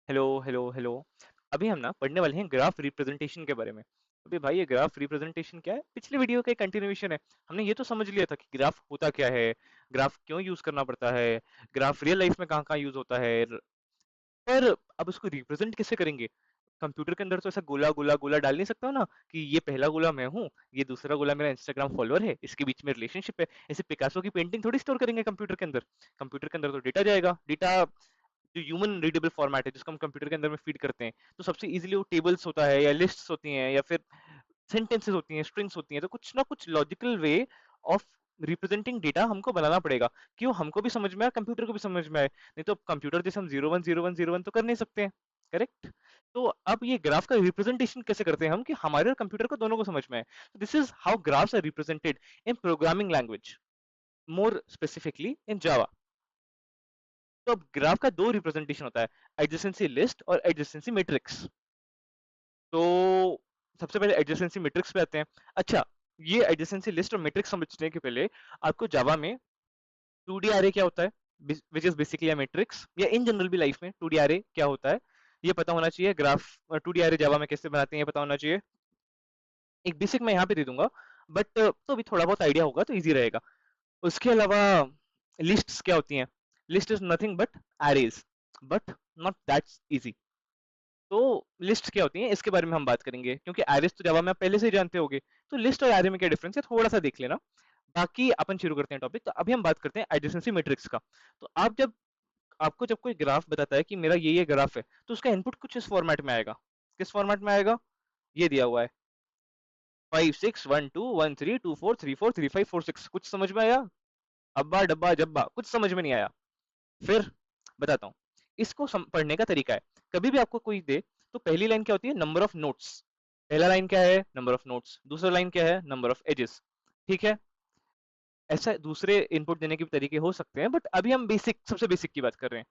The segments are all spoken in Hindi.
Hello hello hello. अभी हम ना पढ़ने वाले हैं ग्राफ रिप्रेजेंटेशन के बारे में। अभी भाई ये ग्राफ रिप्रेजेंटेशन क्या है? पिछले वीडियो का एक कंटिन्यूएशन है। हमने ये तो समझ लिया था कि ग्राफ होता क्या है, ग्राफ क्यों यूज करना पड़ता है, ग्राफ रियल लाइफ में कहाँ कहाँ यूज होता है। पर अब उसको रिप्रेजेंट कैसे करेंगे? कंप्यूटर के अंदर तो ऐसा गोला गोला गोला डाल नहीं सकता ना कि ये पहला गोला मैं हूँ, ये दूसरा गोला मेरा इंस्टाग्राम फॉलोअर है, इसके बीच में रिलेशनशिप है। ऐसे पिकासो की पेंटिंग थोड़ी स्टोर करेंगे कंप्यूटर के अंदर। कंप्यूटर के अंदर तो डेटा जाएगा, डेटा जो ह्यूमन रीडेबल फॉर्मेट है जिसको हम कंप्यूटर के अंदर में फीड करते हैं, तो सबसे इजीली वो टेबल्स होता है या लिस्ट्स होती हैं या फिर सेंटेंसेस होती हैं, स्ट्रिंग्स होती हैं। तो कुछ ना कुछ logical way of representing data हमको बनाना पड़ेगा कि वो हमको भी समझ में आए, कंप्यूटर को भी समझ में आए। नहीं तो कंप्यूटर जैसे हम 010101 तो कर नहीं सकते हैं। करेक्ट। तो अब ये ग्राफ का रिप्रेजेंटेशन कैसे करते हैं हम कि हमारे और कंप्यूटर को दोनों को समझ में आए? This is how graphs are represented in programming language, more specifically in Java. तो अब ग्राफ का दो रिप्रेजेंटेशन होता है, एडजेसेंसी लिस्ट और एडजेसेंसी मैट्रिक्स। तो सबसे पहले एडजेसेंसी मैट्रिक्स पे आते हैं। अच्छा, ये एडजेसेंसी लिस्ट और मैट्रिक्स समझने के पहले आपको जावा में 2D array क्या होता है, which is basically a matrix, या इन जनरल भी लाइफ में 2D array क्या होता है ये पता होना चाहिए। ग्राफ 2D array जावा में कैसे बनाते हैं ये पता होना चाहिए। एक बेसिक मैं यहाँ पे दे दूंगा, बट तो अभी थोड़ा बहुत आइडिया होगा तो इजी रहेगा। उसके अलावा लिस्ट्स क्या होती हैं? List is nothing but arrays, but not that easy. तो लिस्ट क्या होती हैं इसके बारे में हम बात करेंगे, क्योंकि एरेज तो जावा में आप पहले से ही जानते होगे। तो लिस्ट और एरे में क्या डिफरेंस है थोड़ा सा देख लेना। बाकी अपन शुरू करते हैं टॉपिक। तो अभी हम बात करते हैं एडजेसेंसी मैट्रिक्स का। तो आप जब आपको जब कोई ग्राफ बताता है कि मेरा ये ग्राफ है, तो उसका इनपुट कुछ इस फॉर्मेट में आएगा। किस फॉर्मेट में आएगा? ये दिया हुआ है 5 6 1 2 1 3 2 4 3 4 3 5 4 6। कुछ समझ में आया? अब्बा डब्बा जब्बा कुछ समझ में नहीं आया? फिर बताता हूँ। इसको पढ़ने का तरीका है। कभी भी आपको कोई दे तो पहली लाइन क्या होती है? Number of nodes. पहला लाइन क्या है? Number of nodes. दूसरा लाइन क्या है? Number of edges. ठीक है। ऐसा दूसरे इनपुट देने के भी तरीके हो सकते हैं, बट अभी हम बेसिक, सबसे बेसिक की बात कर रहे हैं।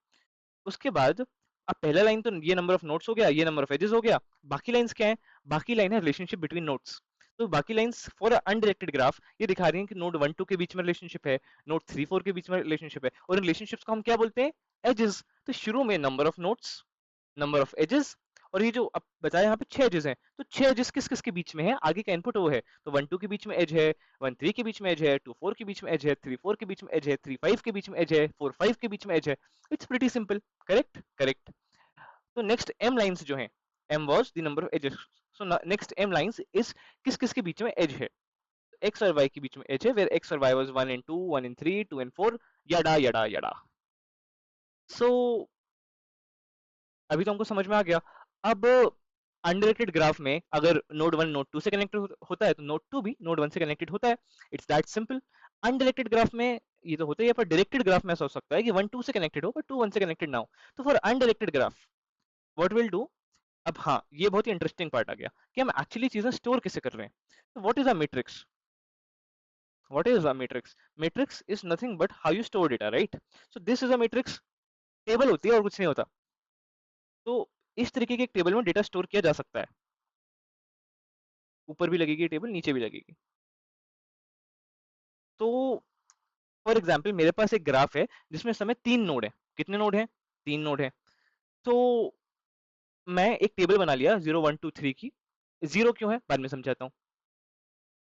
उसके बाद अब पहला लाइन तो ये नंबर ऑफ नोट्स हो गया, ये नंबर ऑफ एजेस हो गया। बाकी लाइंस क्या है? बाकी लाइन है रिलेशनशिप बिटवीन नोट्स। तो बाकी लाइंस फॉर अनडायरेक्टेड ग्राफ ये दिखा रही हैं कि नोड 1 2 के बीच में रिलेशनशिप है, नोड 3 4 के बीच में रिलेशनशिप है, और इन रिलेशनशिप्स को हम क्या बोलते हैं? एजेस। तो शुरू में number of nodes, number of edges, और ये जो अब बताया यहाँ पे 6 एजेस हैं, तो 6 एजेस किस किस के बीच में है? आगे का इनपुट वो है। तो 1 2 के बीच में एज है, 1 3 के बीच में एज है, 2 4 के बीच में एज है, 3 4 के बीच में एज है, 3 5 के बीच में एज है, 4 5 के बीच में एज है। It's pretty simple. Correct correct. तो नेक्स्ट एम लाइंस जो हैं, M was the number of edges. So next M lines is किस किस के बीच में एज है? एक्स और वाई के बीच में एज है, वेयर एक्स और Y was 1 and 2, 1 and 3, 2 and 4, yada yada yada. So अभी तो हमको समझ में आ गया। अब अनडायरेक्टेड ग्राफ में अगर नोड 1 नोड 2 से कनेक्टेड होता है तो नोड 2 भी नोड 1 से कनेक्टेड होता है। It's that simple. Undirected graph में ये तो होता ही है, पर डायरेक्टेड ग्राफ में ऐसा हो सकता है कि 1 2 से कनेक्टेड हो पर 2 1 से कनेक्टेड ना हो। तो for undirected graph what will do? अब हाँ, ये बहुत ही इंटरेस्टिंग पार्ट आ गया कि हम एक्चुअली चीजें स्टोर कैसे कर रहे हैं। तो what is a matrix? What is a matrix? Matrix is nothing but how you store data, right? So this is a matrix. Table होती है और कुछ नहीं होता। तो इस तरीके के एक टेबल में डेटा स्टोर किया जा सकता है। ऊपर भी लगेगी टेबल, नीचे भी लगेगी। तो फॉर एग्जाम्पल मेरे पास एक ग्राफ है जिसमें समय 3 नोड है। कितने नोड हैं? 3 नोड है। तो मैं एक टेबल बना लिया 0 1 2 3 की। जीरो क्यों है बाद में समझाता हूँ।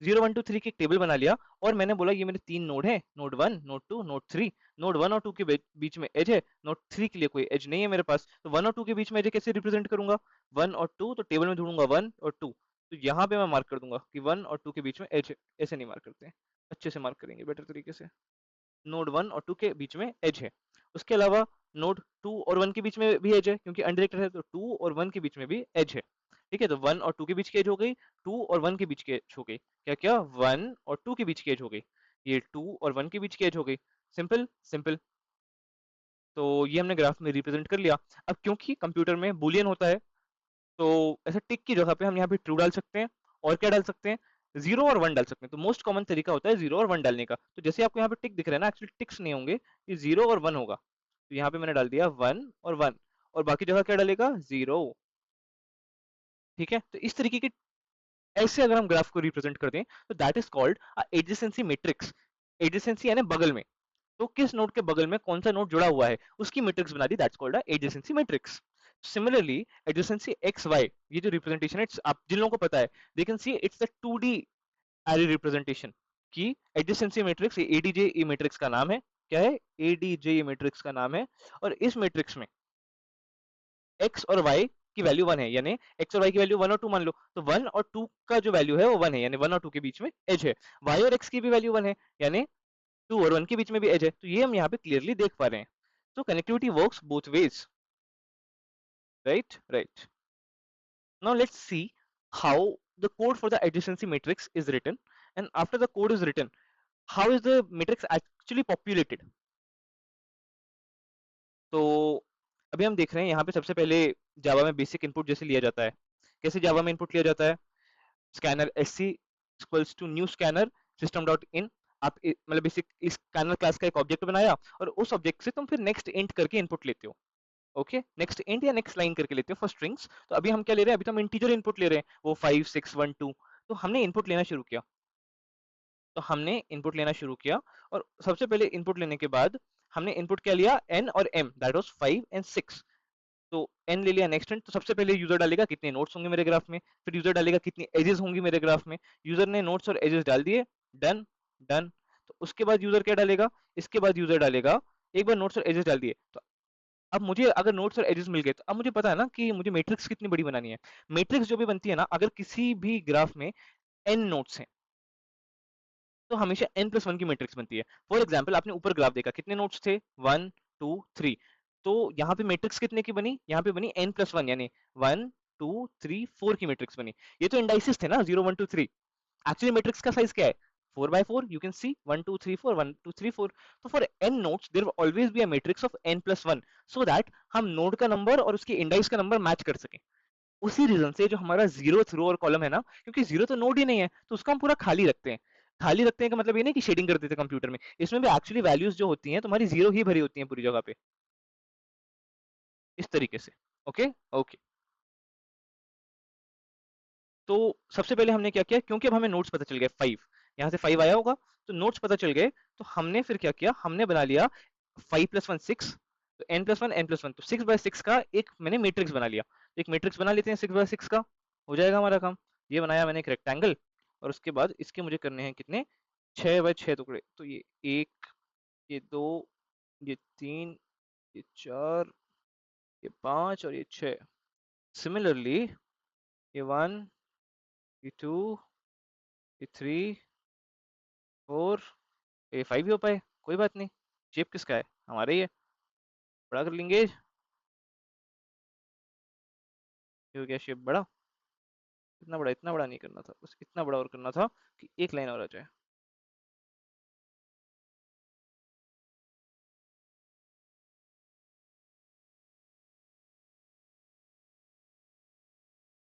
0 1 2 3 की एक टेबल बना लिया, और मैंने बोला ये मेरे 3 नोड है, नोड 1 नोड 2 नोड 3। नोड 1 और 2 के बीच में एज है, नोड 3 के लिए कोई एज नहीं है मेरे पास। तो 1 और 2 के बीच में एज कैसे रिप्रेजेंट करूंगा? 1 और 2, तो टेबल में ढूंढूंगा 1 और 2। तो यहाँ पे मैं मार्क कर दूंगा कि 1 और 2 के बीच में एज है। ऐसे नहीं मार्क करते हैं, अच्छे से मार्क करेंगे बेटर तरीके से। नोड 1 और 2 के बीच में एज है। उसके अलावा नोड 2 और 1 के बीच में भी एज है, क्योंकि अनडिरेक्टेड है तो 2 और 1 के बीच में भी एज है। ठीक है, तो 1 और 2 के बीच की एज हो गई, 2 और 1 के बीच की एज हो गई। क्या क्या? 1 और 2 के बीच की एज हो गई, ये 2 और 1 के बीच की एज हो गई। Simple simple. तो ये हमने ग्राफ में रिप्रेजेंट कर लिया। अब क्योंकि कंप्यूटर में बुलियन होता है, तो ऐसे टिक की जगह पे हम यहाँ पे ट्रू डाल सकते हैं, और क्या डाल सकते हैं? 0 और 1 डाल सकते हैं। तो मोस्ट कॉमन तरीका होता है 0 और 1 डालने का। तो जैसे आपको यहाँ पे टिक दिख रहा है ना, एक्चुअली टिक्स नहीं होंगे, ये 0 और 1 होगा। तो यहाँ पे मैंने डाल दिया 1 और 1, और बाकी जगह क्या डालेगा? 0। ठीक है, तो इस तरीके की, ऐसे अगर हम ग्राफ को रिप्रेजेंट करते हैं तो that is called adjacency matrix. Adjacency यानी बगल में। तो किस नोड के बगल में कौन सा नोड जुड़ा हुआ है उसकी मैट्रिक्स बना दी, that's called adjacency matrix. Similarly, adjacency XY, ये जो रिप्रेजेंटेशन है, आप जिन लोगों को पता है, they can see it's the 2D array representation की एडजेसेंसी मैट्रिक्स, एडीजे ई मैट्रिक्स का नाम है। क्या है? एडीजे मैट्रिक्स का नाम है। और इस मैट्रिक्स में x और y की वैल्यू 1 है, यानी x और y की वैल्यू 1 और 2 मान लो, तो 1 और 2 का जो वैल्यू है वो 1 है, यानी 1 और 2 के बीच में एज है। y और x की भी वैल्यू 1 है, यानी 2 और 1 के बीच में भी एज है। तो ये हम यहाँ पे क्लियरली देख पा रहे हैं। तो connectivity works both ways, right. Now let's see how the code for the adjacency matrix is written, and after the code is written, how is the matrix actually populated. तो अभी हम देख रहे हैं यहाँ पे सबसे पहले जावा में बेसिक इनपुट जैसे लिया जाता है। कैसे जावा में इनपुट लिया जाता है? Scanner sc equals to new scanner system dot in. आप मतलब बेसिक इस स्कैनर क्लास का एक ऑब्जेक्ट बनाया और उस ऑब्जेक्ट से तुम फिर नेक्स्ट इंट करके इनपुट लेते हो। ओके, नेक्स्ट इंट या नेक्स्ट लाइन करके लेते हो फॉर स्ट्रिंग्स। तो अभी हम क्या ले रहे हैं? अभी तो हम इंटीजर इनपुट ले रहे हैं, वो 5 6 1 2। तो हमने इनपुट लेना शुरू किया, और सबसे पहले इनपुट लेने के बाद हमने इनपुट क्या लिया? n और m, दैट वाज 5 एंड 6। तो n ले लिया नेक्स्ट इंट। तो सबसे पहले यूजर डालेगा कितने नोट्स होंगे मेरे ग्राफ में, फिर यूजर डालेगा कितनी एजेस होंगी मेरे ग्राफ में। यूजर ने नोट्स और एजेस डाल दिए, डन डन। तो उसके बाद यूजर क्या डालेगा? इसके बाद यूजर डालेगा, एक बार नोट्स और एजेस डाल दिए, तो अब मुझे अगर नोट्स और एजेस मिल गए, तो अब मुझे पता है ना कि मुझे मैट्रिक्स कितनी बड़ी बनानी है। मैट्रिक्स जो भी बनती है ना, अगर किसी भी ग्राफ में n नोट्स हैं, तो हमेशा n+1 की मैट्रिक्स बनती है। फॉर एग्जाम्पल, आपने ऊपर ग्राफ देखा, कितने नोट्स थे? 1 2 3। तो यहाँ पे मैट्रिक्स कितने की बनी? यहाँ पे बनी n+1, यानी 1 2 3 4 की मैट्रिक्स बनी। ये तो इंडाइसिस थे ना, 0 1 2 3। एक्चुअली मैट्रिक्स का साइज क्या है? 4 by 4। You can see 1 2 3 4 1 2 3 4। तो for n nodes there will always be a matrix of n+1, so that हम नोड का नंबर और उसके इंडाइस का नंबर मैच कर सकें। उसी रीजन से जो हमारा जीरो रो और कॉलम है ना, क्योंकि जीरो तो नोड ही नहीं है, तो उसको हम पूरा खाली रखते हैं। खाली रखते हैं का मतलब ये नहीं कि शेडिंग कर देते कंप्यूटर में, इसमें भी एक्चुअली वैल्यूज जो होती हैं तुम्हारी जीरो ही भरी होती हैं पूरी जगह पे, इस तरीके से। Okay okay. तो सबसे पहले हमने क्या किया, क्योंकि अब हमें नोट्स पता चल गए 5, यहाँ से 5 आया होगा, तो नोट्स पता चल गए, तो हमने फिर क्या किया? हमने बना लिया 5+1 6, तो n+1 तो 6 by 6 का एक मैंने मैट्रिक्स बना लिया। एक मैट्रिक्स बना लेते हैं 6 by 6 का, हो जाएगा हमारा काम। ये बनाया मैंने एक रेक्टेंगल, और उसके बाद इसके मुझे करने हैं कितने? 6 by 6 टुकड़े। तो ये 1, ये 2, ये 3, ये 4, ये 5 और ये 6। सिमिलरली ये 1, ये 2, ये 3 4, ये 5 भी हो पाए, कोई बात नहीं। शेप किसका है? हमारा ही है। बड़ा कर लेंगे, ये हो गया शेप बड़ा। इतना बड़ा नहीं करना था, बस इतना बड़ा और करना था कि एक लाइन और आ जाए।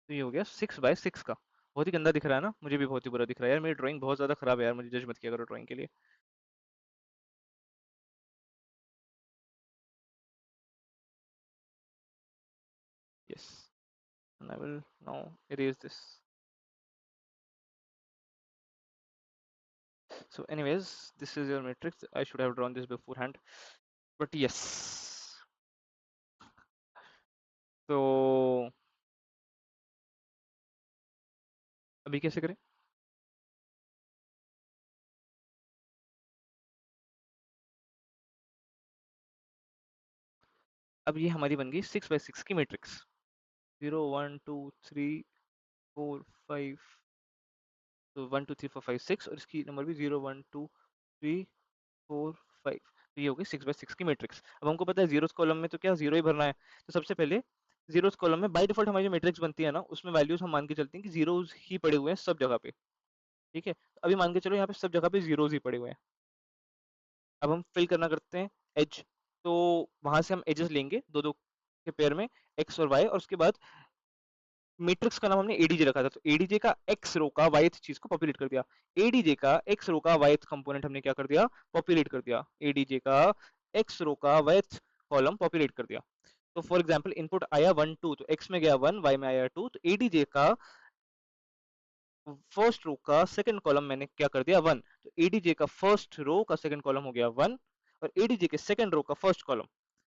तो ये हो गया 6 by 6 का। बहुत ही गंदा दिख रहा है ना? मुझे भी बहुत ही बुरा दिख रहा है यार, मेरी ड्राइंग बहुत ज्यादा खराब है यार, मुझे जज मत किया करो ड्राइंग के लिए। Yes, and I will now erase this. So anyways, this is your matrix. I should have drawn this beforehand, but yes. तो अभी कैसे करें? अब ये हमारी बन गई 6 by 6 की मैट्रिक्स। 0 1 2 3 4 5, तो 1 2 3 4 5 6, और इसकी नंबर भी 0 1 2 3 4 5। तो ये हो गई 6 by 6 की मैट्रिक्स। अब हमको पता है जीरोस कॉलम में तो क्या जीरो ही भरना है, तो सबसे पहले जीरोस कॉलम में बाय डिफॉल्ट हमारी जो मैट्रिक्स बनती है ना, उसमें वैल्यूज हम मान के चलते हैं कि जीरोस ही पड़े हुए हैं सब जगह पे। ठीक है, तो अभी मान के चलो यहाँ पे सब जगह पे जीरोस ही पड़े हुए हैं। अब हम फिल करना करते हैं एज। तो वहां से हम एजेस लेंगे दो दो के पेयर में, एक्स और वाई, और उसके बाद मैट्रिक्स का नाम हमने एडीजे रखा था, तो एडीजे का एक्स रो का वाई चीज को पॉपुलेट कर दिया। एडीजे का एक्स रो का वाई कंपोनेंट हमने क्या कर दिया? पॉपुलेट कर दिया। एडीजे का एक्स रो का वाई कॉलम पॉपुलेट कर दिया। तो फॉर एग्जांपल इनपुट आया 1 2, तो एक्स में गया 1, वाई में आया 2, तो एडीजे का फर्स्ट रो का सेकंड कॉलम मैंने क्या कर दिया? 1। तो एडीजे का फर्स्ट रो का सेकंड कॉलम हो गया 1, और एडीजे के सेकंड रो का फर्स्ट कॉलम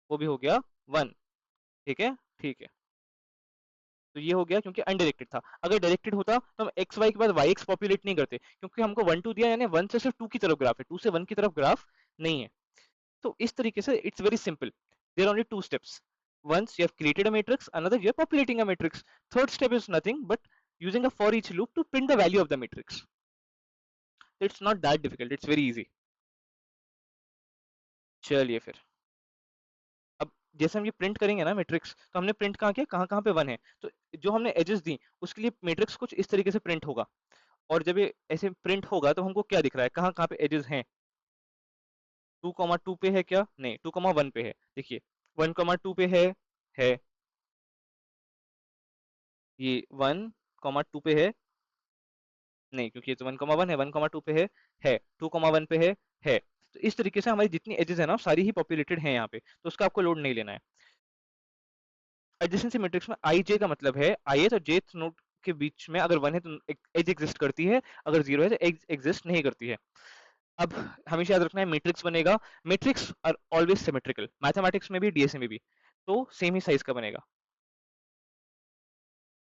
वो भी हो गया 1। ठीक है, ठीक है, तो ये हो गया क्योंकि अनडायरेक्टेड था। अगर डायरेक्टेड होता तो हम एक्स वाई के बाद वाई एक्स पॉपुलेट नहीं करते, क्योंकि हमको वन टू दिया, यानी वन से सिर्फ टू की तरफ ग्राफ है, टू से वन की तरफ ग्राफ नहीं है। तो इस तरीके से it's very simple, there only two steps. Once you have created a matrix, another you are populating a matrix. Third step is nothing but using a for each loop to print the value of the matrix. It's not that difficult, it's very easy. चलिए फिर, अब जैसे हम ये प्रिंट करेंगे ना मैट्रिक्स, तो हमने प्रिंट कहाँ किया, कहाँ कहाँ पे वन है, तो जो हमने एजेस दी उसके लिए मैट्रिक्स कुछ इस तरीके से प्रिंट होगा। और जब ये ऐसे प्रिंट होगा तो हमको क्या दिख रहा है, कहाँ कहाँ पे एजेस हैं। टू कॉमा टू पे है क्या, नहीं, टू कॉमा वन पे है, देखिए वन कॉमा टू पे है, ये वन कॉमा टू पे नहीं, क्योंकि ये तो वन कॉमा वन है, वन कॉमा टू पे है, टू कॉमा वन पे है। तो इस तरीके से हमारी जितनी एजेस है ना सारी ही पॉपुलेटेड हैं यहाँ पे, तो उसका आपको लोड नहीं लेना है। एडजेसेंसी मैट्रिक्स में आई जे का मतलब है ith और jth नोड के बीच में अगर वन है तो एज एग्जिस्ट करती है, अगर जीरो है तो एज एग्जिस्ट नहीं करती है। अब हमेशा याद रखना है मैट्रिक्स बनेगा, matrix are always symmetrical, mathematics में भी डीएसए में भी, तो सेम ही साइज का बनेगा।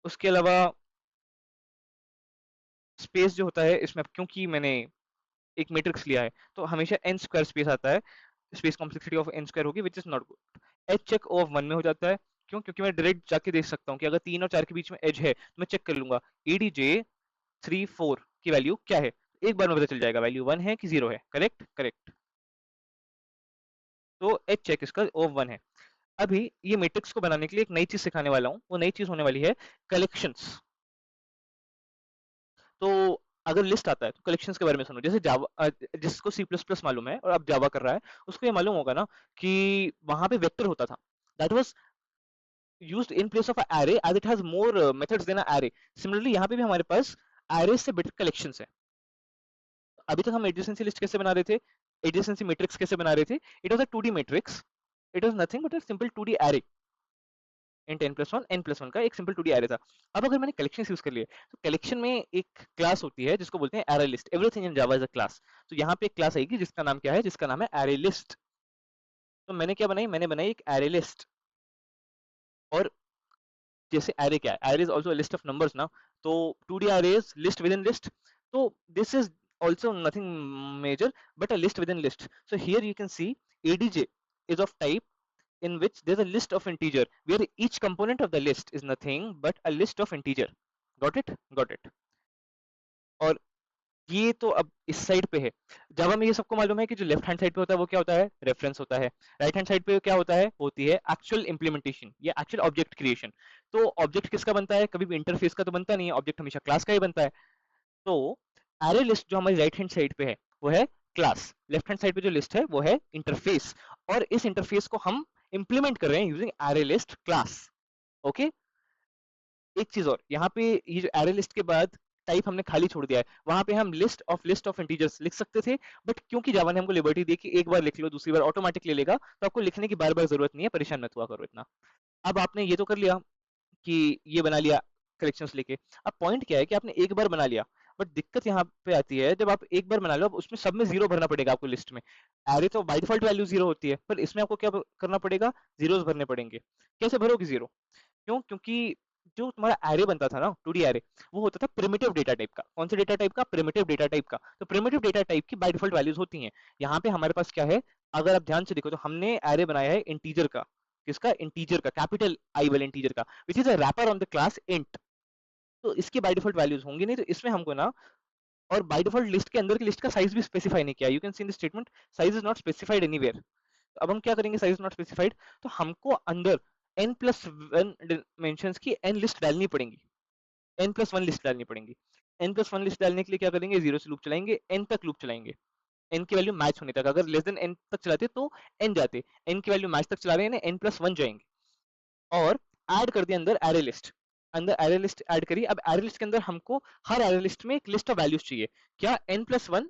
उसके अलावा स्पेस जो होता है इसमें, क्योंकि मैंने एक मैट्रिक्स लिया है तो हमेशा एन स्क्वायर स्पेस आता है, space complexity of N square होगी, which is not good. H check of one में हो जाता है, क्यों, क्योंकि मैं डायरेक्ट जाके देख सकता हूँ कि अगर तीन और चार के बीच में एज है तो मैं चेक कर लूंगा एडीजे 3 4 की वैल्यू क्या है, एक बार में पता चल जाएगा वैल्यू वन है कि जीरो है, करेक्ट करेक्ट। तो एच चेक इसका ऑफ वन है। अभी ये मैट्रिक्स को बनाने के लिए एक नई चीज सिखाने वाला हूँ, वो नई चीज होने वाली है कलेक्शंस। तो अगर लिस्ट आता है तो कलेक्शंस के बारे में सुनो। जैसे जावा, जिसको सी प्लस प्लस मालूम है और अब जावा कर रहा है, उसको ये मालूम होगा ना कि वहां पे वेक्टर होता था, that was used in place of a array as it has more methods than a array. Similarly यहाँ पे भी हमारे पास एरे से बेटर कलेक्शंस है। अभी तक हम एडजेसेंसी लिस्ट कैसे बना रहे थे, एडजेसेंसी मैट्रिक्स कैसे बना रहे थे, it was a 2D matrix, it was nothing but a simple 2D array, int n+1 का एक सिंपल 2D एरे था। अब अगर मैंने कलेक्शन यूज कर लिए, तो कलेक्शन में एक क्लास होती है जिसको बोलते हैं array list, everything in Java is a class. तो यहाँ पे एक क्लास आएगी जिसका नाम क्या है, जिसका नाम है एरे लिस्ट। तो मैंने क्या बनाई, मैंने बनाई एक एरे लिस्ट। और जैसे एरे क्या है, array is also list of numbers ना, तो 2D array is list within list, तो this is also nothing major but a list within list. So here you can see adj is of type in which there's a list of integer where each component of the list is nothing but a list of integer. Got it, got it। और ये तो अब इस साइड पे है। जावा में ये सबको मालूम है कि जो लेफ्ट हैंड साइड पे होता है वो क्या होता है, रेफरेंस होता है। राइट हैंड साइड पे क्या होता है, होती है एक्चुअल इंप्लीमेंटेशन या एक्चुअल ऑब्जेक्ट क्रिएशन। तो ऑब्जेक्ट किसका बनता है, कभी भी इंटरफेस का तो बनता नहीं है, ऑब्जेक्ट हमेशा क्लास का ही बनता है। तो एरे लिस्ट जो हमारी राइट हैंड साइड पे है वो है क्लास, लेफ्ट हैंड साइड पे जो लिस्ट है वो है इंटरफेस, और इस इंटरफेस को हम इंप्लीमेंट कर रहे हैं using array list class. Okay, एक चीज और, यहाँ पे ये जो एरे लिस्ट के बाद टाइप हमने खाली छोड़ दिया है, वहां पे हम लिस्ट ऑफ इंटीजर्स लिख सकते थे, बट क्योंकि जावा ने हमको लिबर्टी दी कि एक बार लिख लो दूसरी बार ऑटोमेटिक ले लेगा, तो आपको लिखने की बार बार जरूरत नहीं है, परेशान मत हुआ करो इतना। अब आपने ये तो कर लिया कि ये बना लिया कलेक्शंस लेके। अब पॉइंट क्या है कि आपने एक बार बना लिया, बट दिक्कत यहाँ पे आती है जब आप एक बार बना लो, अब उसमें सब में जीरो भरना पड़ेगा आपको लिस्ट में। एरे तो बाय डिफॉल्ट वैल्यू जीरो होती है, पर इसमें आपको क्या करना पड़ेगा, जीरोस भरने पड़ेंगे। कैसे भरोगे जीरो, क्यों, क्योंकि जो तुम्हारा एरे बनता था ना 2D एरे, वो होता था प्रिमिटिव डेटा टाइप का। कौन से डेटा टाइप का, प्रिमिटिव डेटा टाइप का। तो प्रिमिटिव डेटा टाइप की बाय डिफॉल्ट वैल्यूज होती हैं। यहाँ पे हमारे पास क्या है, अगर आप ध्यान से देखो तो हमने एरे बनाया है इंटीजर का, किसका, इंटीजर का, कैपिटल आई वाले इंटीजर का, which is a rapper on the class int. तो इसकी बाय डिफॉल्ट वैल्यूज होंगी नहीं, तो इसमें हमको ना, और बाय डिफॉल्ट लिस्ट के अंदर की लिस्ट का साइज भी स्पेसिफाई नहीं किया, you can see in the statement size is not specified anywhere. तो अब हम क्या करेंगे, साइज नॉट स्पेसिफाइड, तो हमको अंदर n+1 डिमेंशंस की n लिस्ट डालनी पड़ेंगी, n+1 लिस्ट डालनी पड़ेंगी। n+1 लिस्ट डालने के लिए क्या करेंगे, जीरो से लूप चलाएंगे, n तक लूप चलाएंगे, n की वैल्यू मैच होने तक। अगर लेस देन n तक चलाते तो n जाते, n की वैल्यू मैच तक चला रहे हैं n+1 जाएंगे। और ऐड कर दिया अंदर एरे लिस्ट, अंदर एरे लिस्ट ऐड करी। अब एरे लिस्ट के अंदर हमको हर एरे लिस्ट में एक लिस्ट ऑफ वैल्यूज चाहिए, क्या, n+1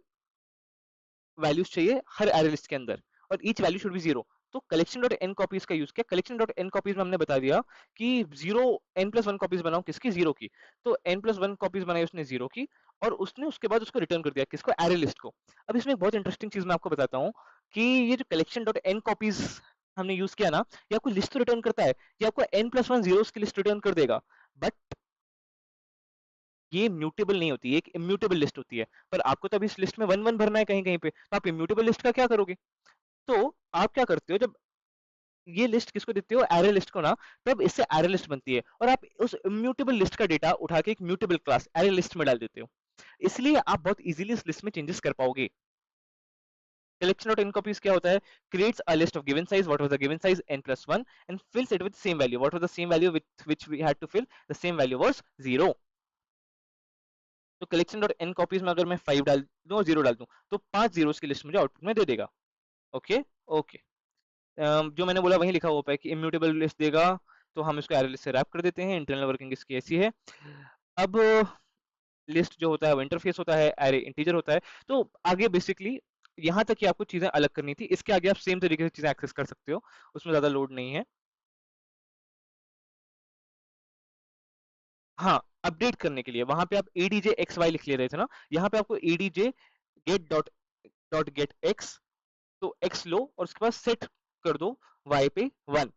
वैल्यूज चाहिए हर एरे लिस्ट के अंदर, और each value should be zero. तो कलेक्शन डॉट एन कॉपीज का यूज किया। कलेक्शन डॉट एन कॉपीज में हमने बता दिया कि जीरो, n+1 कॉपीज बनाओ, किसकी, जीरो की। तो n+1 कॉपीज बनाई उसने जीरो की, और उसने उसके बाद उसको रिटर्न कर दिया, किसको, एरे लिस्ट को। अब इसमें एक बहुत इंटरेस्टिंग चीज मैं आपको बताता हूँ कि ये जो कलेक्शन डॉट एन कॉपीज हमने यूज किया ना, ये आपको लिस्ट तो रिटर्न करता है, ये आपको n+1 जीरोस की लिस्ट रिटर्न कर देगा, बट ये म्यूटेबल नहीं होती, एक इम्यूटेबल लिस्ट होती है। पर आपको तो अभी इस लिस्ट में वन वन भरना है कहीं कहीं पे, तो आप इम्यूटेबल लिस्ट का क्या करोगे? तो आप क्या करते हो, जब ये लिस्ट किसको देते हो, एरे लिस्ट को ना, तब इससे एरे लिस्ट बनती है, और आप उस इम्यूटेबल लिस्ट का डेटा उठा के एक म्यूटेबल क्लास एरे लिस्ट में डाल देते हो। इसलिए आप बहुत इजीली इस लिस्ट में चेंजेस कर पाओगे। collection of n copies क्या होता है, creates a list of given size, what was the given size n+1, and fills it with same value, what was the same value with which we had to fill, the same value was 0। तो collection डॉट n copies में अगर मैं 5 डाल दूं और 0 डाल दूं, तो 5 जीरोस की लिस्ट मुझे आउटपुट में दे देगा। ओके ओके, जो मैंने बोला वही लिखा हुआ है कि इम्यूटेबल लिस्ट देगा, तो हम इसको एरे लिस्ट से रैप कर देते हैं। इंटरनल वर्किंग इसकी ऐसी है। अब लिस्ट जो होता है वो इंटरफेस होता है, एरे इंटीजर होता है। तो आगे बेसिकली यहाँ तक कि आपको चीजें अलग करनी थी, इसके आगे आप सेम तरीके से चीजें एक्सेस कर सकते हो, उसमें ज्यादा लोड नहीं है। हाँ, अपडेट करने के लिए वहां पे आप एडीजे एक्स वाई लिख ले रहे थे ना, यहाँ पे आपको ADJ get dot dot get X, तो एक्स लो और उसके बाद सेट कर दो वाई पे 1।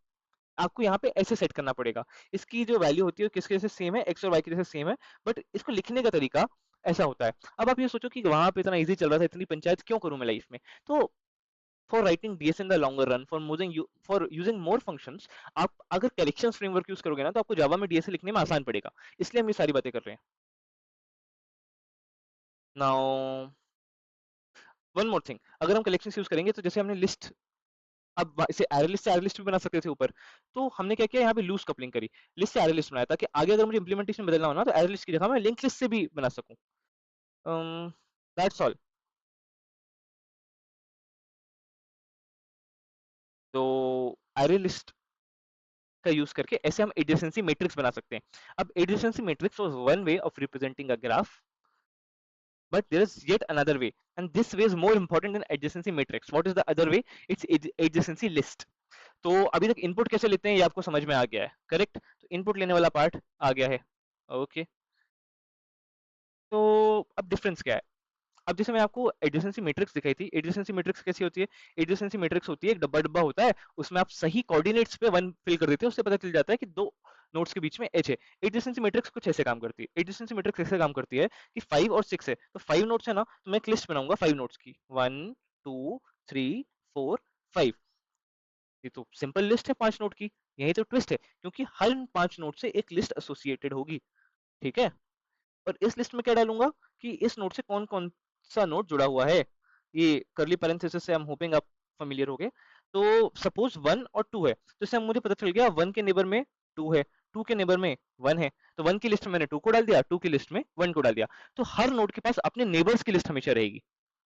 आपको यहाँ पे ऐसे सेट करना पड़ेगा। इसकी जो वैल्यू होती है किसके जैसे सेम है, एक्स और वाई के जैसे सेम है, बट इसको लिखने का तरीका ऐसा होता है। अब आप ये सोचो कि वहां पे इतना इजी चल रहा था, इतनी पंचायत क्यों करूं मैं लाइफ में? तो for writing DS in the longer run, for using more functions, आप अगर करेक्शंस फ्रेमवर्क यूज करोगे ना, तो आपको जावा में डीएस लिखने में आसान पड़ेगा। इसलिए हम ये सारी बातें कर रहे हैं। नाउ वन मोर थिंग, अगर हम कलेक्शंस यूज करेंगे, तो जैसे हमने लिस्ट, अब इसे एरे लिस्ट से एरे लिस्ट भी बना सकते थे ऊपर, तो हमने क्या किया, यहाँ पे लूज कपलिंग करी, लिस्ट से एरे लिस्ट बनाया, ताकि आगे अगर मुझे इंप्लीमेंटेशन बदलना हो ना, तो एरे लिस्ट की जगह मैं लिंक लिस्ट से भी बना सकूं। That's all. तो एरे लिस्ट का यूज करके ऐसे हम एडजेसेंसी मैट्रिक्स बना सकते हैं। अब adjacency matrix was one way of representing a graph, but there is yet another way, and this way is more important than adjacency matrix. What is the other way? It's adjacency list. तो अभी तक इनपुट कैसे लेते हैं ये आपको समझ में आ गया है, करेक्ट? तो इनपुट लेने वाला पार्ट आ गया है। ओके, तो अब डिफरेंस क्या है? अब जैसे मैं आपको एडजेसेंसी मैट्रिक्स दिखाई थी, एडजेसेंसी मैट्रिक्स कैसी होती है? एडजेसेंसी मैट्रिक्स होती है एक डब्बा डब्बा होता है, उसमें आप सही कोऑर्डिनेट्स पे वन फिल कर देते हो, उससे पता चल जाता है कि दो नोड्स के बीच में एज है। एडजेसेंसी मैट्रिक्स कुछ ऐसे काम करती है, एडजेसेंसी मैट्रिक्स ऐसे काम करती है कि 5 और 6 है, तो 5 नोड्स है ना, तो मैं एक लिस्ट बनाऊंगा 5 नोड्स की, 1 2 3 4 5। ये तो सिंपल लिस्ट है 5 नोड की। यही तो ट्विस्ट है, क्योंकि हर 5 नोड से एक लिस्ट एसोसिएटेड होगी, ठीक है? और इस लिस्ट में क्या डालूंगा कि इस नोड से कौन कौन सा नोड जुड़ा हुआ है। ये करली पैरेंथेसिस से, हम होपिंग आप familiar हो गए। तो सपोज 1 और 2 है, तो इससे मुझे पता चल गया 1 के नेबर में 2 है, 2 के नेबर में 1 है, तो 1 की लिस्ट में मैंने 2 को डाल दिया, 2 की लिस्ट में 1 को डाल दिया। तो हर नोड के पास अपने नेबर्स की लिस्ट हमेशा रहेगी,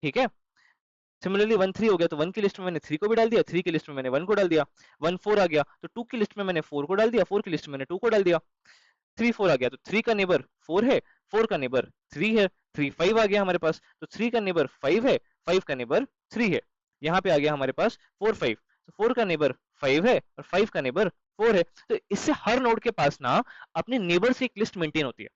ठीक है? सिमिलरली 1 3 हो गया, तो 1 की लिस्ट में मैंने 3 को भी डाल दिया, 3 की लिस्ट में मैंने 1 को डाल दिया। 1 4 आ गया, तो 2 की लिस्ट में मैंने 4 को डाल दिया, 4 की लिस्ट में मैंने 2 को डाल दिया। 3 4 आ गया, तो 3 का नेबर 4 है, 4 का नेबर 3 है, 3 5 आ गया हमारे पास, तो 3 का नेबर 5 है, 5 का नेबर 3 है। यहाँ पे आ गया हमारे पास 4 5, तो 4 का नेबर 5 है और 5 का नेबर 4 है। तो इससे हर नोड के पास ना अपने नेबर से एक लिस्ट मेंटेन होती है।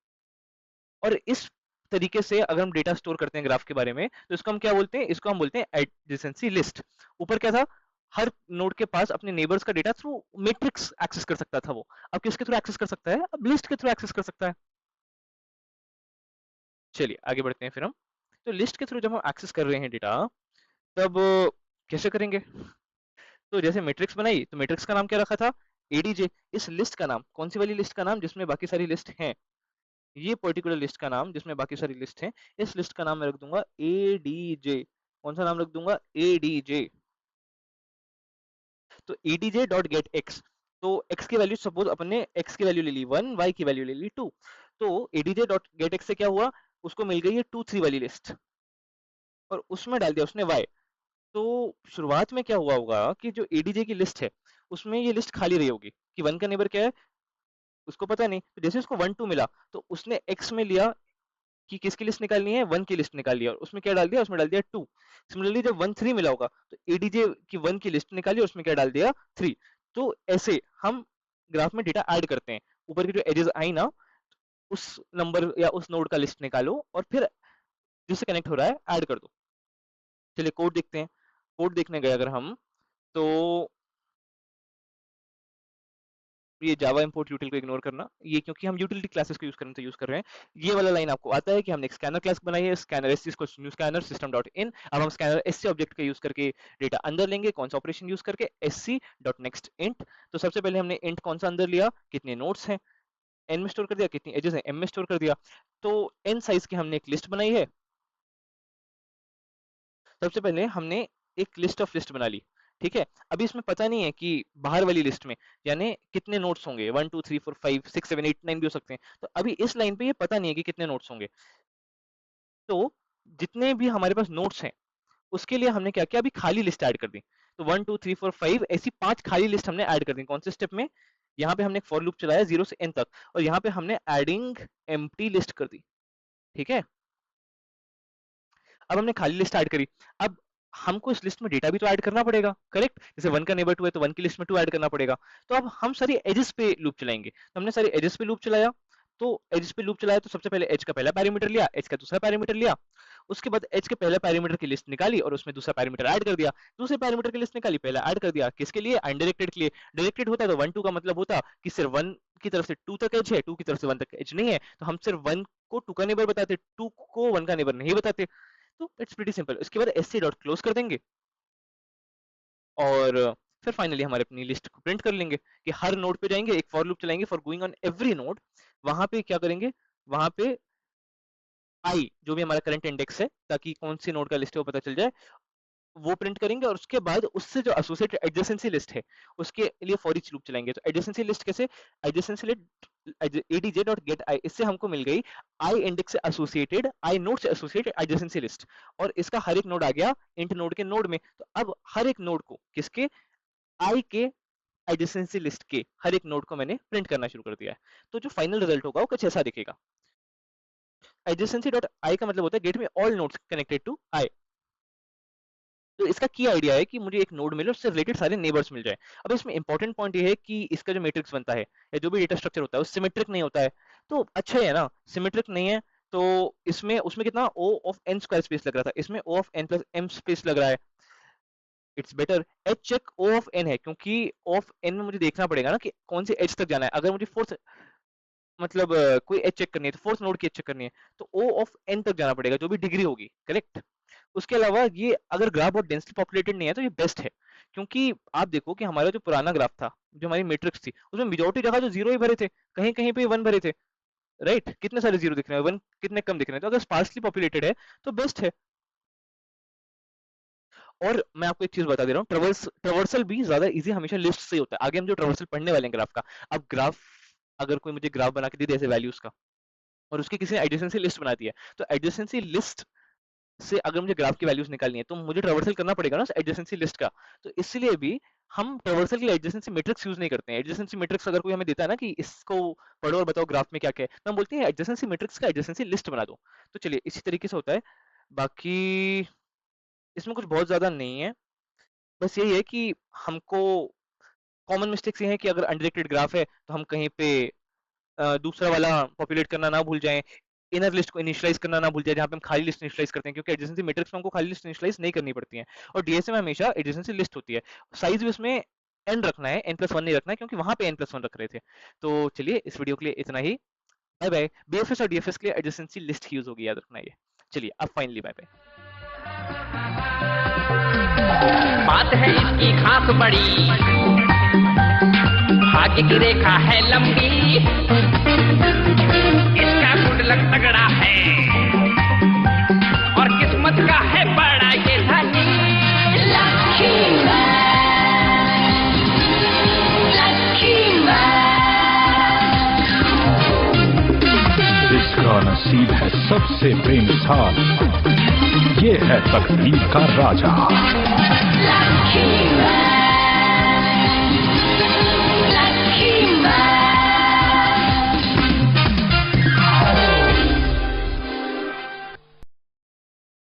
और इस तरीके से अगर हम डेटा स्टोर करते हैं ग्राफ के बारे में, तो इसको हम क्या बोलते हैं? इसको हम बोलते हैं एडजेसेंसी लिस्ट। ऊपर क्या था? हर नोड के पास अपने नेबर्स का डेटा थ्रू मैट्रिक्स एक्सेस कर सकता था वो। अब किसके थ्रू एक्सेस कर सकता है? अब लिस्ट के थ्रू एक्सेस कर सकता है। चलिए आगे बढ़ते हैं फिर हम। तो लिस्ट के थ्रू जब हम एक्सेस कर रहे हैं डेटा, तब कैसे करेंगे? तो जैसे मैट्रिक्स बनाई, तो मैट्रिक्स का नाम क्या रखा था? एडीजे। इस लिस्ट का नाम, कौन सी वाली लिस्ट का नाम? जिसमें बाकी सारी लिस्ट हैं, ये पर्टिकुलर लिस्ट का नाम जिसमें बाकी सारी लिस्ट हैं, इस लिस्ट का नाम मैं रख दूंगा एडीजे। कौन सा नाम रख दूंगा? एडीजे। तो एडीजे डॉट गेट एक्स, तो एक्स की वैल्यू, सपोज अपन ने एक्स की वैल्यू ले ली 1, वाई की वैल्यू ले ली 2, तो एडीजे डॉट गेट एक्स से क्या हुआ? उसको मिल गई है 2 3 वाली लिस्ट, और उसमें डाल दिया उसने वाई। तो शुरुआत में क्या हुआ होगा कि जो एडीजे की लिस्ट है, उसमें ये लिस्ट खाली रही होगी कि 1 का नेबर क्या है, उसको पता नहीं। तो जैसे उसको 1 2 मिला, तो उसने एक्स में लिया कि किसकी लिस्ट निकालनी है, 1 की लिस्ट निकाल लिया, और उसमें क्या डाल दिया? उसमें डाल दिया 2। सिमिलरली जब 1 3 मिला होगा, तो एडीजे की 1 की लिस्ट निकाली, उसमें क्या डाल दिया? 3। तो ऐसे हम ग्राफ में डेटा ऐड करते हैं। ऊपर की जो एजेस आई ना, उस नंबर या उस नोड का लिस्ट निकालो और फिर जिससे कनेक्ट हो रहा है ऐड कर दो। चलिए कोड देखते हैं। कोड देखने गए अगर हम, तो ये जावा इंपोर्ट यूटिल को इग्नोर करना, ये क्योंकि हम यूटिलिटी क्लासेस को यूज करने तो यूज कर रहे हैं। ये वाला लाइन आपको आता है कि हमने एक स्कैनर क्लास बनाई है, स्कैनर एस को न्यू स्कैनर सिस्टम डॉट इन। अब हम स्कैनर एस ऑब्जेक्ट का यूज करके डेटा अंदर लेंगे, कौन सा ऑपरेशन यूज करके, एससी डॉट नेक्स्ट इंट। तो सबसे पहले हमने इंट कौन सा अंदर लिया, कितने नोड्स हैं, एन में स्टोर कर दिया, कितनी एजेस हैं, एम में स्टोर कर दिया। तो एन साइज की हमने एक लिस्ट बनाई है। सबसे पहले हमने एक लिस्ट ऑफ लिस्ट बना ली, ठीक है। अभी इसमें पता नहीं है कि बाहर वाली लिस्ट में यानी कितने नोट्स होंगे, 1 2 3 4 5 6 7 8 9 भी हो सकते हैं। तो अभी इस लाइन पे ये पता नहीं है कि कितने नोट्स होंगे। तो जितने भी हमारे पास नोट्स हैं उसके लिए हमने क्या किया, अभी खाली लिस्ट ऐड कर दी। तो 1 2 3 4 5 ऐसी 5 खाली लिस्ट हमने ऐड कर दी। कौन से स्टेप में, यहाँ पे हमने एक फॉर लूप चलाया 0 से n तक, और यहाँ पे हमने एडिंग एम्प्टी लिस्ट कर दी, ठीक है। अब हमने खाली लिस्ट ऐड करी। अब हमको इस लिस्ट में डेटा भी तो ऐड करना पड़ेगा, करेक्ट। जैसे 1 का नेबर 2 है तो 1 की लिस्ट में 2 ऐड करना पड़ेगा। तो अब हम सारी एजेस पे लूप चलाएंगे। तो हमने सारी एजेस पे लूप चलाया। तो एजेस पे लूप चलाया तो सबसे पहले एज का पहला पैरामीटर लिया, एज का दूसरा पैरामीटर लिया, उसके बाद एज के पहले पैरामीटर की लिस्ट निकाली और उसमें दूसरा पैरामीटर ऐड कर दिया, दूसरे पैरामीटर की लिस्ट निकाली, पहला ऐड कर दिया। किसके लिए, अनडायरेक्टेड के लिए। डायरेक्टेड होता है तो 1 2 का मतलब होता कि सिर्फ 1 की तरफ से 2 तक एज है, 2 की तरफ से 1 तक एज नहीं है, तो हम सिर्फ 1 को 2 का नेबर बताते, 2 को 1 का नेबर नहीं बताते। तो इट्स प्रीटी सिंपल। उसके बाद एससी डॉट क्लोज कर देंगे और फिर फाइनली हमारे अपनी लिस्ट को प्रिंट कर लेंगे कि हर नोड पे जाएंगे, एक फॉर लूप चलाएंगे for going on every node. वहां पे क्या करेंगे, वहां पे आई जो भी हमारा करंट इंडेक्स है, ताकि कौन सी नोड का लिस्ट है वो पता चल जाए, वो प्रिंट करेंगे। और उसके बाद उससे जो एसोसिएटेड एडजेसेंसी लिस्ट है उसके लिए फॉर ईच लूप चलाएंगे। तो एडजेसेंसी लिस्ट कैसे, adjacency list adj dot get I, इससे हमको मिल गई आई इंडेक्स से एसोसिएटेड, आई नोड से एसोसिएटेड एडजेसेंसी लिस्ट, और इसका हर एक नोड आ गया इंट नोड के नोड में। तो अब हर एक नोड को, किसके, आई के एडजेसेंसी लिस्ट के हर एक नोड को मैंने प्रिंट करना शुरू कर दिया है। तो जो फाइनल रिजल्ट होगा वो कुछ ऐसा दिखेगा। एडजेसेंसी डॉट आई का मतलब होता है गेट में ऑल नोड्स कनेक्टेड टू आई। तो इसका की आइडिया है कि मुझे एक नोड मिले, उससे रिलेटेड सारे नेबर्स मिल जाए। अब इसमें इंपॉर्टेंट पॉइंट ये है कि इसका जो मैट्रिक्स बनता है या जो भी डेटा स्ट्रक्चर होता है वो सिमेट्रिक नहीं होता है। तो अच्छा है ना, सिमेट्रिक नहीं है तो इसमें उसमें कितना O of n square space लग रहा था, इसमें O of n plus m space लग रहा है। It's better H check O of n है, क्योंकि O ऑफ n में मुझे देखना पड़ेगा ना कि कौन से एज तक जाना है। अगर मुझे फोर्थ मतलब कोई एज चेक करनी है तो फोर्थ नोड की एज चेक करनी है तो O ऑफ n तक जाना पड़ेगा, जो भी डिग्री होगी, करेक्ट। उसके अलावा ये अगर ग्राफ बहुत डेंसली पॉपुलेटेड नहीं है तो ये बेस्ट है, क्योंकि आप देखो कि हमारा जो पुराना ग्राफ था, जो हमारी मैट्रिक्स थी, उसमें मेजॉरिटी जगह जो जीरो ही भरे थे, कहीं कहीं पे वन भरे थे, राइट। कितने सारे जीरो दिख रहे हैं, वन कितने कम दिख रहे हैं। तो अगर स्पार्सली पॉपुलेटेड है तो बेस्ट है। और मैं आपको एक चीज बता दे रहा हूँ, ट्रवर्सल भी ज्यादा इजी हमेशा लिस्ट से ही होता है। आगे हम जो ट्रवर्सल पढ़ने वाले हैं ग्राफ का, अब ग्राफ अगर कोई मुझे ग्राफ बना के दे दे ऐसे वैल्यूज का और उसकी किसी ने एडजेसेंसी लिस्ट बना दी है, तो एडजेसेंसी लिस्ट से अगर मुझे ग्राफ की वैल्यूज निकालनी है तो मुझे ट्रवर्सल करना पड़ेगा ना एडजेसेंसी लिस्ट का। तो इसलिए भी हम ट्रवर्सल के लिए एडजेसेंसी मैट्रिक्स यूज नहीं करते हैं। एडजेसेंसी मैट्रिक्स अगर कोई हमें देता है ना कि इसको पढ़ो और बताओ ग्राफ में क्या क्या है, तो हम बोलते हैं एडजेसेंसी मैट्रिक्स का एडजेसेंसी लिस्ट बना दो। तो चलिए इसी तरीके से होता है। बाकी इसमें कुछ बहुत ज्यादा नहीं है, बस यही है कि हमको कॉमन मिस्टेक्स ये है कि अगर अनडिरेक्टेड ग्राफ है तो हम कहीं पे दूसरा वाला पॉपुलेट करना ना भूल जाएं, इनर लिस्ट को इनिशियलाइज करना ना भूल जाए, जहां पे हम खाली लिस्ट इनिशियलाइज करते हैं, क्योंकि एडजेसेंसी मैट्रिक्स में हमको खाली लिस्ट इनिशियलाइज नहीं करनी पड़ती है। और डीएसए में हमेशा एडजेसेंसी लिस्ट होती है। साइज भी उसमें n रखना है, n+1 नहीं रखना है, क्योंकि वहां पे n+1 रख रहे थे। तो चलिए इस वीडियो के लिए इतना ही। Bye bye. बीएफएस और डीएफएस के लिए एडजेसेंसी लिस्ट यूज होगी, याद रखना ये। चलिए अब फाइनली बाय बाय। बात है इसकी खास बड़ी, भाग्य की रेखा है लंबी, इसका गुडलक तगड़ा है और किस्मत का है बड़ा ये धनी। इसका नसीब है सबसे बेमिसाल, ये है तकदीर का राजा। Lucky man.